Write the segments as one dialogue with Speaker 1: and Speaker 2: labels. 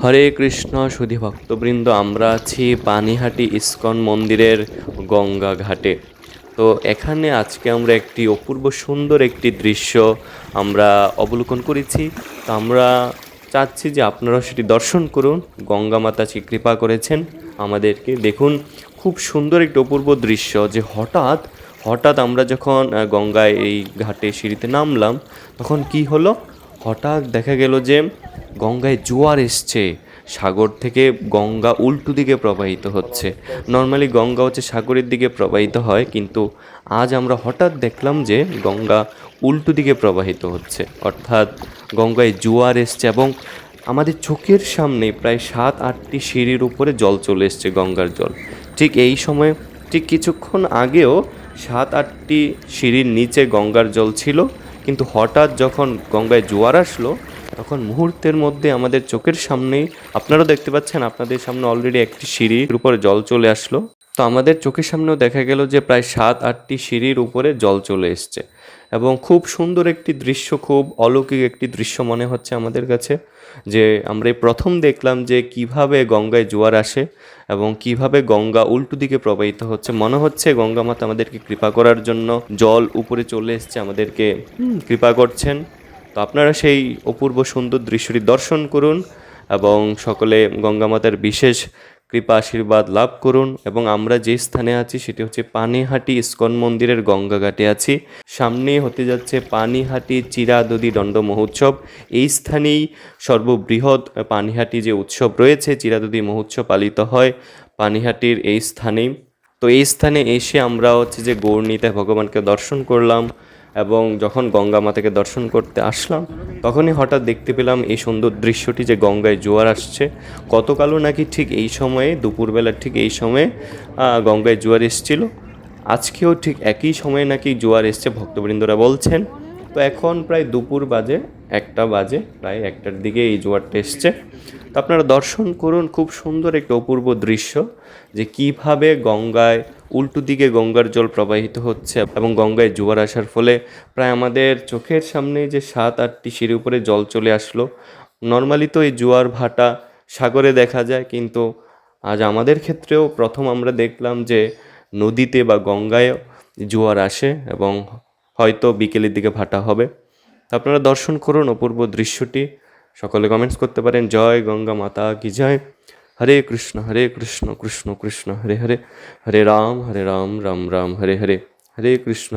Speaker 1: হরে কৃষ্ণ সুধী ভক্তবৃন্দ, আমরা আছি পানিহাটি ইস্কন মন্দিরের গঙ্গা ঘাটে। তো এখানে আজকে আমরা একটি অপূর্ব সুন্দর একটি দৃশ্য আমরা অবলোকন করেছি। তো আমরা চাচ্ছি যে আপনারা সেটি দর্শন করুন। গঙ্গা মাতা কৃপা করেছেন আমাদেরকে। দেখুন, খুব সুন্দর একটি অপূর্ব দৃশ্য যে হঠাৎ হঠাৎ আমরা যখন গঙ্গায় এই ঘাটে সিঁড়িতে নামলাম, তখন কি হলো, হঠাৎ দেখা গেল যে গঙ্গায় জোয়ার এসছে। সাগর থেকে গঙ্গা উল্টো দিকে প্রবাহিত হচ্ছে। নর্মালি গঙ্গা হচ্ছে সাগরের দিকে প্রবাহিত হয়, কিন্তু আজ আমরা হঠাৎ দেখলাম যে গঙ্গা উল্টো দিকে প্রবাহিত হচ্ছে, অর্থাৎ গঙ্গায় জোয়ার এসছে এবং আমাদের চোখের সামনে প্রায় 7-8টি সিঁড়ির উপরে জল চলে এসছে, গঙ্গার জল। ঠিক এই সময়, ঠিক কিছুক্ষণ আগেও 7-8টি সিঁড়ির নিচে গঙ্গার জল ছিল, কিন্তু হঠাৎ যখন গঙ্গায় জোয়ার আসলো, তখন মুহূর্তের মধ্যে আমাদের চোখের সামনেই, আপনারাও দেখতে পাচ্ছেন, আপনাদের সামনে অলরেডি একটি সিঁড়ির উপরে জল চলে আসলো। তো আমাদের চোখের সামনেও দেখা গেল যে প্রায় 7-8টি সিঁড়ির উপরে জল চলে এসছে এবং খুব সুন্দর একটি দৃশ্য, খুব অলৌকিক একটি দৃশ্য মনে হচ্ছে আমাদের কাছে। যে আমরা এই প্রথম দেখলাম যে কিভাবে গঙ্গায় জোয়ার আসে এবং কিভাবে গঙ্গা উল্টো দিকে প্রবাহিত হচ্ছে। মনে হচ্ছে গঙ্গা মাতা আমাদেরকে কৃপা করার জন্য জল উপরে চলে এসছে, আমাদেরকে কৃপা করছেন। তো আপনারা সেই অপূর্ব সুন্দর দৃশ্যটি দর্শন করুন এবং সকলে গঙ্গা মাতার বিশেষ কৃপা আশীর্বাদ লাভ করুন। এবং আমরা যে স্থানে আছি সেটি হচ্ছে পানিহাটি ইস্কন মন্দিরের গঙ্গা ঘাটে আছি। সামনেই হতে যাচ্ছে পানিহাটি চিরাদদি দণ্ড মহোৎসব। এই স্থানেই সর্ববৃহৎ পানিহাটি যে উৎসব রয়েছে, চিরাদদি মহোৎসব পালিত হয় পানিহাটির এই স্থানেই। তো এই স্থানে এসে আমরা হচ্ছে যে গৌরনীতায় ভগবানকে দর্শন করলাম এবং যখন গঙ্গা মাতাকে দর্শন করতে আসলাম, তখনই হঠাৎ দেখতে পেলাম এই সুন্দর দৃশ্যটি যে গঙ্গায় জোয়ার আসছে। গতকালও নাকি ঠিক এই সময়ে, দুপুরবেলার ঠিক এই সময়ে গঙ্গায় জোয়ার এসেছিল। আজকেও ঠিক একই সময়ে নাকি জোয়ার এসছে, ভক্তবৃন্দরা বলছেন। তো এখন প্রায় দুপুর বাজে, 1টা বাজে, প্রায় 1টার দিকে এই জোয়ারটা এসছে। তো আপনারা দর্শন করুন, খুব সুন্দর একটা অপূর্ব দৃশ্য যে কিভাবে গঙ্গায় উল্টো দিকে গঙ্গার জল প্রবাহিত হচ্ছে এবং গঙ্গায় জোয়ার আসার ফলে প্রায় আমাদের চোখের সামনে যে 7-8টি সিঁড়ির উপরে জল চলে আসলো। নর্মালি তো এই জোয়ার ভাটা সাগরে দেখা যায়, কিন্তু আজ আমাদের ক্ষেত্রেও প্রথম আমরা দেখলাম যে নদীতে বা গঙ্গায় জোয়ার আসে এবং হয়তো বিকেলের দিকে ভাটা হবে। আপনারা দর্শন করুন অপূর্ব দৃশ্যটি। সকলে কমেন্টস করতে পারেন, জয় গঙ্গা মাতা কি জয়। হরে কৃষ্ণ কৃষ্ণ কৃষ্ণ হরে হরে, হরে রাম রাম রাম হরে হরে, হরে কৃষ্ণ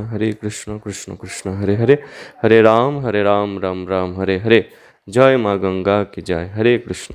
Speaker 1: কৃষ্ণ কৃষ্ণ হরে হরে, হরে রাম রাম রাম হরে হরে। জয় মা গঙ্গা কি জয়। হরে কৃষ্ণ।